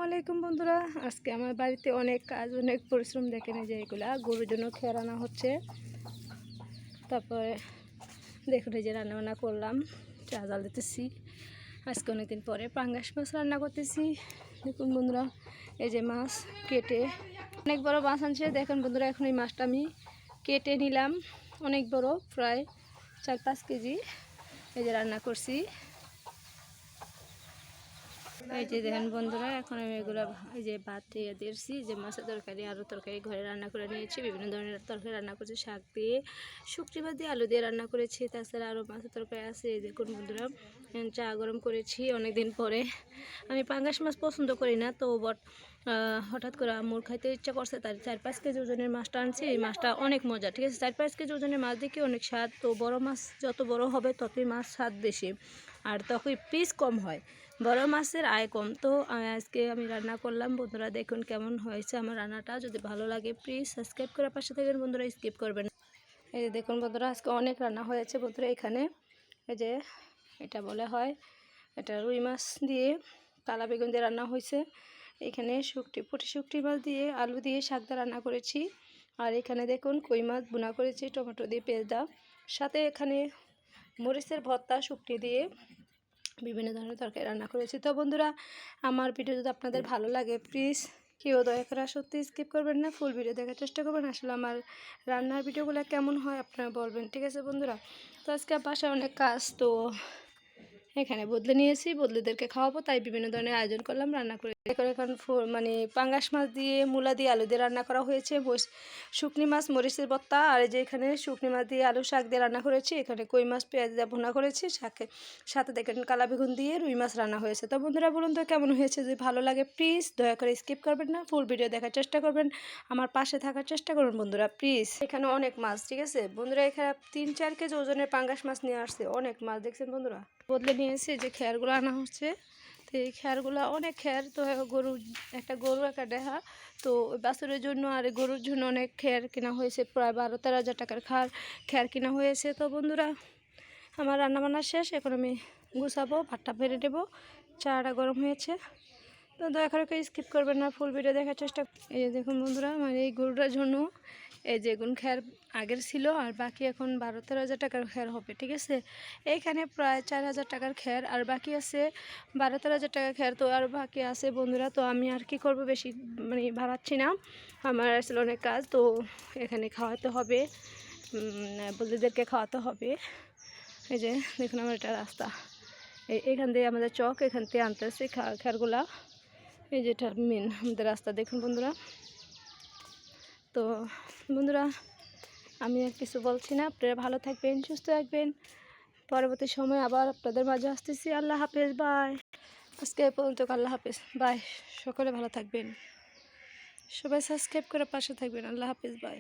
আলাইকুম বন্ধুরা, আজকে আমার বাড়িতে অনেক কাজ, অনেক পরিশ্রম। দেখেন এই যে এগুলা গরুর জন্য খেয়ার আনা হচ্ছে। তারপরে দেখুন এই যে রান্নাবান্না করলাম, চা জাল দিতেছি। আজকে অনেকদিন পরে পাঙ্গাস মাছ রান্না করতেছি। দেখুন বন্ধুরা, এই যে মাছ কেটে অনেক বড় মাছ আনছে। দেখেন বন্ধুরা, এখন এই মাছটা আমি কেটে নিলাম, অনেক বড়, প্রায় 4-5 কেজি। এই যে রান্না করছি। এই যে দেখেন বন্ধুরা, এখন আমি এগুলো এই যে ভাত দিয়ে দিয়েছি, যে মাছের তরকারি আরও তরকারি ঘরে রান্না করে নিয়েছি। বিভিন্ন ধরনের তরকারি রান্না করছি, শাক দিয়ে, শুকনো মাছ দিয়ে, আলু দিয়ে রান্না করেছি। তাছাড়া আরও মাছের তরকারি আছে। এই দেখুন বন্ধুরা, চা গরম করেছি অনেকদিন পরে। আমি পাঙ্গাস মাছ পছন্দ করি না, তো হঠাৎ করে আম্মুর খাইতে ইচ্ছা করছে, তার 4-5 কেজি ওজনের মাছটা আনছি। এই মাছটা অনেক মজা, ঠিক আছে। 4-5 কেজি ওজনের মাছ দেখে অনেক স্বাদ। তো বড় মাছ যত বড় হবে ততই মাছ স্বাদ বেশি, আর ততই পিস কম হয়, বড় মাছের আয় কম। তো আজকে আমি রান্না করলাম বন্ধুরা, দেখুন কেমন হয়েছে আমার রান্নাটা। যদি ভালো লাগে প্লিজ সাবস্ক্রাইব করে পাশে থাকবেন বন্ধুরা, স্কিপ করবেন। এই যে দেখুন বন্ধুরা, আজকে অনেক রান্না হয়েছে বন্ধুরা। এখানে এই যে এটা বলে হয়, এটা রুই মাছ দিয়ে কালা বেগুন দিয়ে রান্না হয়েছে। এখানে পুঁটি শুকটি মাছ দিয়ে আলু দিয়ে শাক দিয়ে রান্না করেছি। আর এখানে দেখুন কই মাছ ভুনা করেছি টমেটো দিয়ে, পেঁয়াজ দা, সাথে এখানে মরিচের ভর্তা শুকটি দিয়ে বিভিন্ন ধরনের তরকারি রান্না করেছি। তো বন্ধুরা, আমার ভিডিও যদি আপনাদের ভালো লাগে প্লিজ কেউ দয়া করে সত্যি স্কিপ করবেন না, ফুল ভিডিও দেখার চেষ্টা করবেন। আসলে আমার রান্নার ভিডিওগুলো কেমন হয় আপনারা বলবেন, ঠিক আছে বন্ধুরা। তো আজকে বাসায় অনেক কাজ, তো এখানে বদলে নিয়েছি, বদলেদেরকে খাওয়াবো, তাই বিভিন্ন ধরনের আয়োজন করলাম, রান্না করে এখন মানে পাঙ্গাস মাছ দিয়ে, মূলা দিয়ে, আলু দিয়ে রান্না করা হয়েছে। শুকনি মাছ মরিচের ভর্তা, আর এই যে এখানে শুকনি মাছ দিয়ে আলু শাক দিয়ে রান্না করেছি। এখানে কই মাছ পেঁয়াজ দিয়ে ভুনা করেছি, শাকে সাথে দেখেন কালা বেগুন দিয়ে রুই মাছ রান্না হয়েছে। তো বন্ধুরা বলুন তো কেমন হয়েছে, যদি ভালো লাগে প্লিজ দয়া করে স্কিপ করবেন না, ফুল ভিডিও দেখার চেষ্টা করবেন, আমার পাশে থাকার চেষ্টা করবেন বন্ধুরা প্লিজ। এখানে অনেক মাছ, ঠিক আছে বন্ধুরা, এখানে 3-4 কেজি ওজনের পাঙ্গাস মাছ নিয়ে আসছে। অনেক মাছ দেখছেন বন্ধুরা, বদলে নিয়েছে। যে খেয়ারগুলো আনা হচ্ছে, তো এই খেয়ারগুলো অনেক খেয়ার। তো একটা গরু একটা ডেহা, তো ওই বাছুরের জন্য আর গরুর জন্য অনেক খেয়ার কেনা হয়েছে। প্রায় 12-13 হাজার টাকার খেয়ার কেনা হয়েছে। তো বন্ধুরা, আমার রান্নাবান্না শেষ, এখন আমি গুছাবো, ভাতটা বেড়ে দেবো, চাটা গরম হয়েছে। তো দয়া করে স্কিপ করবেন না, ফুল ভিডিও দেখার চেষ্টা। এই যে দেখুন বন্ধুরা, মানে এই গরুটার জন্য এই যে গুণ খেয়ার আগের ছিল, আর বাকি এখন 12-13 হাজার টাকার খেয়ার হবে, ঠিক আছে। এইখানে প্রায় 4 হাজার টাকার খেয়ার, আর বাকি আছে 12-13 হাজার টাকার খেয়ার। তো আর বাকি আছে বন্ধুরা। তো আমি আর কি করব, বেশি মানে বাড়াচ্ছি না, আমার আসলে অনেক কাজ। তো এখানে খাওয়াতে হবে, বন্ধুদেরকে খাওয়াতে হবে। এই যে দেখুন আমার এটা রাস্তা, এখান দিয়ে আমাদের চক, এখান থেকে আনতেছি খেয়ারগুলা। এই যেটা মেন আমাদের রাস্তা, দেখুন বন্ধুরা। তো বন্ধুরা, আমি আর কিছু বলছি না, আপনারা ভালো থাকবেন, সুস্থ থাকবেন। পরবর্তী সময় আবার আপনাদের মাঝে আসতেছি। আল্লাহ হাফেজ, বাই। আজকে এই পর্যন্ত, আল্লাহ হাফেজ, বাই। সকলে ভালো থাকবেন, সবাই সাবস্ক্রাইব করে পাশে থাকবেন। আল্লাহ হাফেজ, বাই।